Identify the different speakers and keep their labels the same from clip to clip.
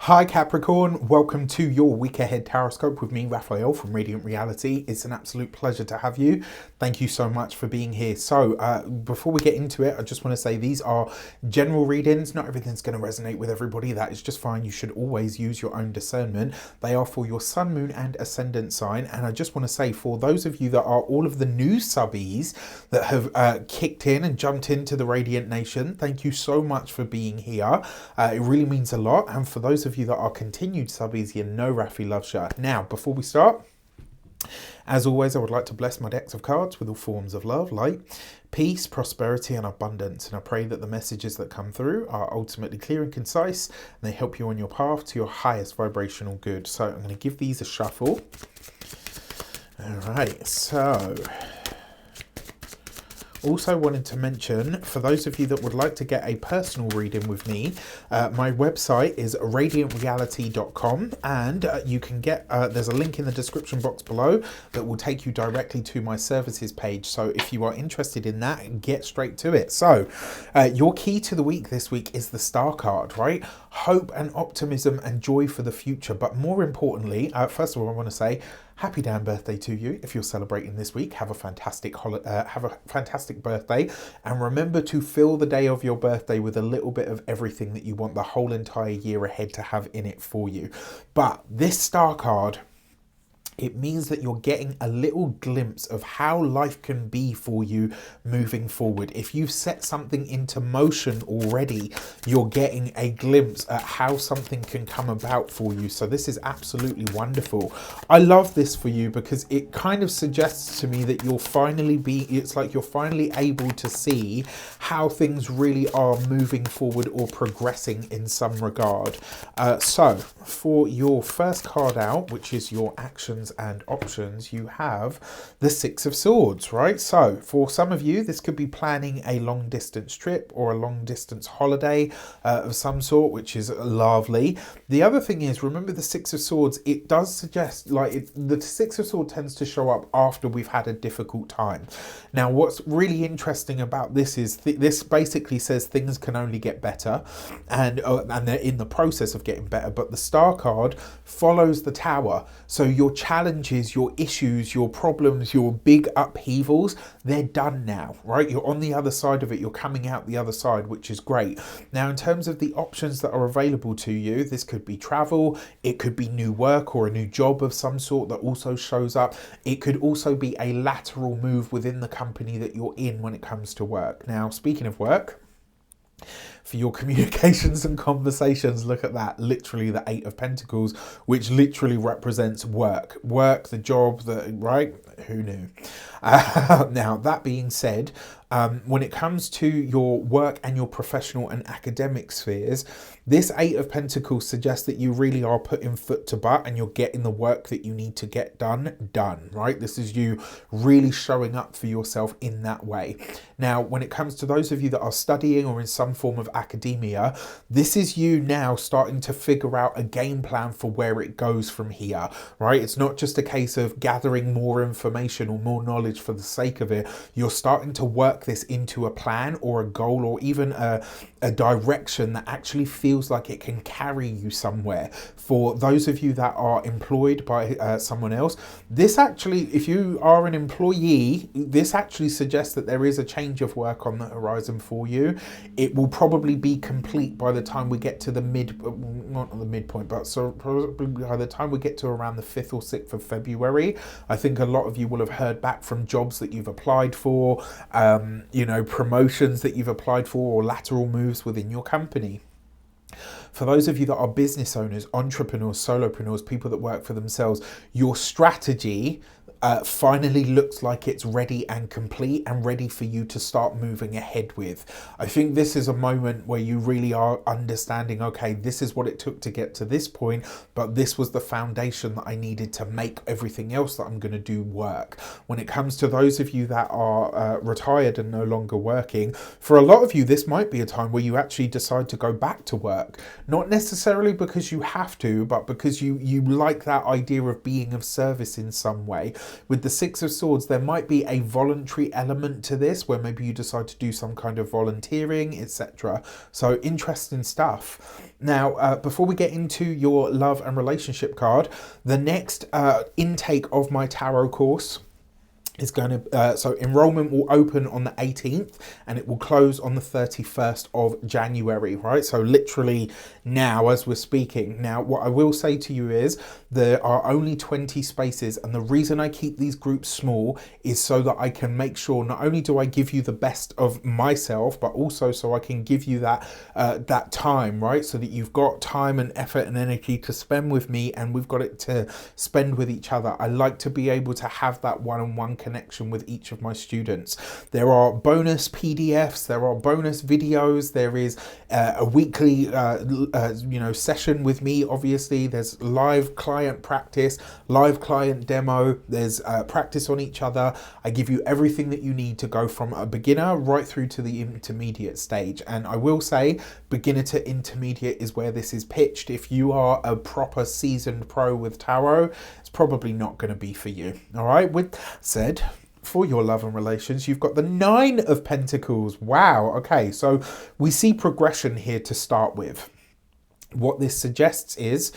Speaker 1: Hi Capricorn, welcome to your week ahead Taroscope with me, Raphael from Reydiant Reality. It's an absolute pleasure to have you. Thank you so much for being here. So before we get into it, I just want to say these are general readings. Not everything's going to resonate with everybody. That is just fine. You should always use your own discernment. They are for your sun, moon and ascendant sign. And I just want to say for those of you that are all of the new subbies that have kicked in and jumped into the Reydiant Nation, thank you so much for being here. It really means a lot. And for those of you that are continued subbies, you know Rafi loves you. Now, before we start, as always, I would like to bless my decks of cards with all forms of love, light, peace, prosperity and abundance. And I pray that the messages that come through are ultimately clear and concise, and they help you on your path to your highest vibrational good. So I'm going to give these a shuffle. All right, so also wanted to mention, for those of you that would like to get a personal reading with me, my website is radiantreality.com, and you can get, there's a link in the description box below that will take you directly to my services page. So if you are interested in that, get straight to it. So your key to the week this week is the Star card, right? Hope and optimism and joy for the future. But more importantly, first of all, I want to say happy damn birthday to you. If you're celebrating this week, have a fantastic birthday, and remember to fill the day of your birthday with a little bit of everything that you want the whole entire year ahead to have in it for you. But this Star card, it means that you're getting a little glimpse of how life can be for you moving forward. If you've set something into motion already, you're getting a glimpse at how something can come about for you. So this is absolutely wonderful. I love this for you because it kind of suggests to me that you'll finally it's like you're finally able to see how things really are moving forward or progressing in some regard. So for your first card out, which is your actions and options, you have the Six of Swords, right? So for some of you, this could be planning a long distance trip or a long distance holiday of some sort, which is lovely. The other thing is, remember the Six of Swords, it does suggest, the Six of Swords tends to show up after we've had a difficult time. Now, what's really interesting about this is this basically says things can only get better, and they're in the process of getting better. But the Star card follows the Tower, so your challenges, your issues, your problems, your big upheavals, they're done now, right? You're on the other side of it. You're coming out the other side, which is great. Now, in terms of the options that are available to you, this could be travel, it could be new work or a new job of some sort that also shows up. It could also be a lateral move within the company that you're in when it comes to work. Now, speaking of work, for your communications and conversations, look at that, literally the Eight of Pentacles, which literally represents work, the job, right? Who knew? Now, that being said, when it comes to your work and your professional and academic spheres, this Eight of Pentacles suggests that you really are putting foot to butt and you're getting the work that you need to get done, right? This is you really showing up for yourself in that way. Now, when it comes to those of you that are studying or in some form of academia, this is you now starting to figure out a game plan for where it goes from here, right? It's not just a case of gathering more information or more knowledge for the sake of it. You're starting to work this into a plan or a goal or even a direction that actually feels like it can carry you somewhere. For those of you that are employed by someone else, this actually, if you are an employee, this actually suggests that there is a change of work on the horizon for you. It will probably be complete by the time we get to the not the midpoint, but so probably by the time we get to around the 5th or 6th of February. I think a lot of you will have heard back from jobs that you've applied for, promotions that you've applied for, or lateral moves within your company. For those of you that are business owners, entrepreneurs, solopreneurs, people that work for themselves, your strategy finally looks like it's ready and complete and ready for you to start moving ahead with. I think this is a moment where you really are understanding, okay, this is what it took to get to this point, but this was the foundation that I needed to make everything else that I'm going to do work. When it comes to those of you that are retired and no longer working, for a lot of you, this might be a time where you actually decide to go back to work. Not necessarily because you have to, but because you like that idea of being of service in some way. With the Six of Swords, there might be a voluntary element to this where maybe you decide to do some kind of volunteering, etc. So interesting stuff. Now, before we get into your love and relationship card, the next intake of my tarot course is going to, so enrollment will open on the 18th and it will close on the 31st of January, right? So literally now as we're speaking. Now, what I will say to you is there are only 20 spaces, and the reason I keep these groups small is so that I can make sure not only do I give you the best of myself, but also so I can give you that that time, right? So that you've got time and effort and energy to spend with me, and we've got it to spend with each other. I like to be able to have that one-on-one connection with each of my students. There are bonus PDFs, there are bonus videos, there is a weekly session with me. Obviously there's live client practice, live client demo, there's practice on each other. I give you everything that you need to go from a beginner right through to the intermediate stage. And I will say beginner to intermediate is where this is pitched. If you are a proper seasoned pro with tarot, it's probably not going to be for you. All right, with that said, for your love and relations, you've got the Nine of Pentacles. Wow. Okay, so we see progression here to start with. What this suggests is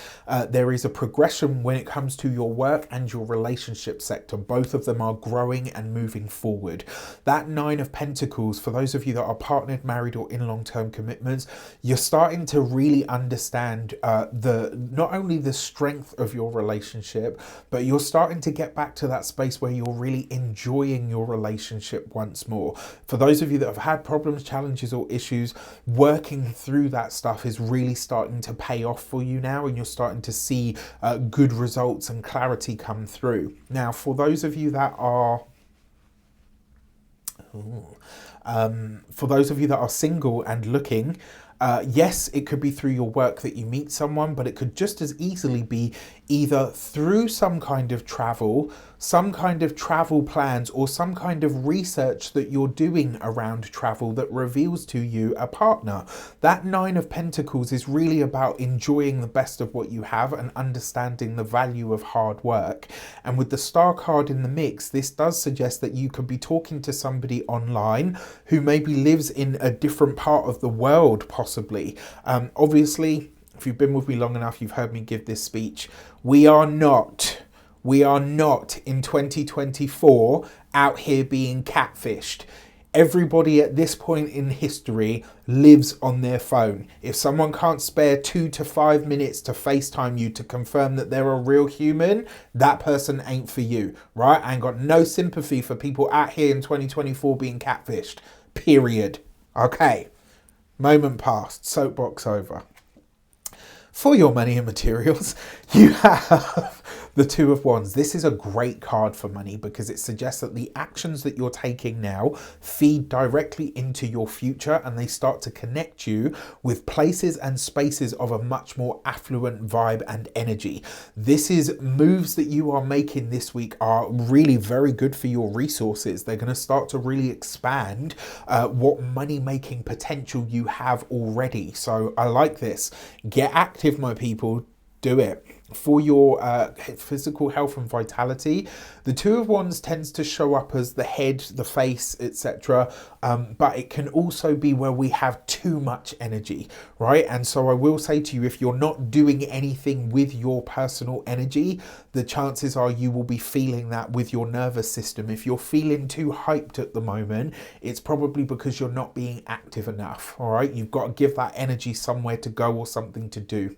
Speaker 1: there is a progression when it comes to your work and your relationship sector. Both of them are growing and moving forward. That Nine of Pentacles, for those of you that are partnered, married, or in long-term commitments, you're starting to really understand not only the strength of your relationship, but you're starting to get back to that space where you're really enjoying your relationship once more. For those of you that have had problems, challenges, or issues, working through that stuff is really starting to pay off for you now, and you're starting to see good results and clarity come through. Now, for those of you that are single and looking, yes, it could be through your work that you meet someone, but it could just as easily be either through some kind of travel plans, or some kind of research that you're doing around travel that reveals to you a partner. That Nine of Pentacles is really about enjoying the best of what you have and understanding the value of hard work. And with the Star card in the mix, this does suggest that you could be talking to somebody online who maybe lives in a different part of the world, possibly. Obviously, if you've been with me long enough, you've heard me give this speech. We are not in 2024 out here being catfished. Everybody at this point in history lives on their phone. If someone can't spare 2 to 5 minutes to FaceTime you to confirm that they're a real human, that person ain't for you, right? I ain't got no sympathy for people out here in 2024 being catfished, period. Okay, moment past, soapbox over. For your money and materials, you have the Two of Wands. This is a great card for money because it suggests that the actions that you're taking now feed directly into your future, and they start to connect you with places and spaces of a much more affluent vibe and energy. This is moves that you are making this week are really very good for your resources. They're going to start to really expand what money-making potential you have already. So I like this. Get active, my people. Do it. For your physical health and vitality, the Two of Wands tends to show up as the head, the face, etc. But it can also be where we have too much energy, right? And so I will say to you, if you're not doing anything with your personal energy, the chances are you will be feeling that with your nervous system. If you're feeling too hyped at the moment, it's probably because you're not being active enough, all right? You've got to give that energy somewhere to go or something to do.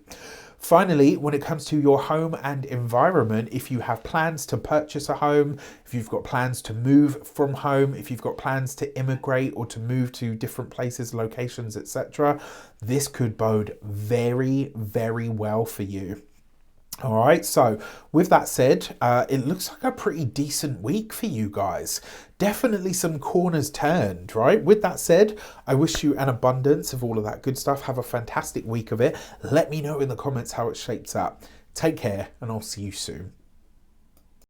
Speaker 1: Finally, when it comes to your home and environment, if you have plans to purchase a home, if you've got plans to move from home, if you've got plans to immigrate or to move to different places, locations, etc., this could bode very, very well for you. All right, so with that said, it looks like a pretty decent week for you guys. Definitely some corners turned, right? With that said, I wish you an abundance of all of that good stuff. Have a fantastic week of it. Let me know in the comments how it shapes up. Take care, and I'll see you soon.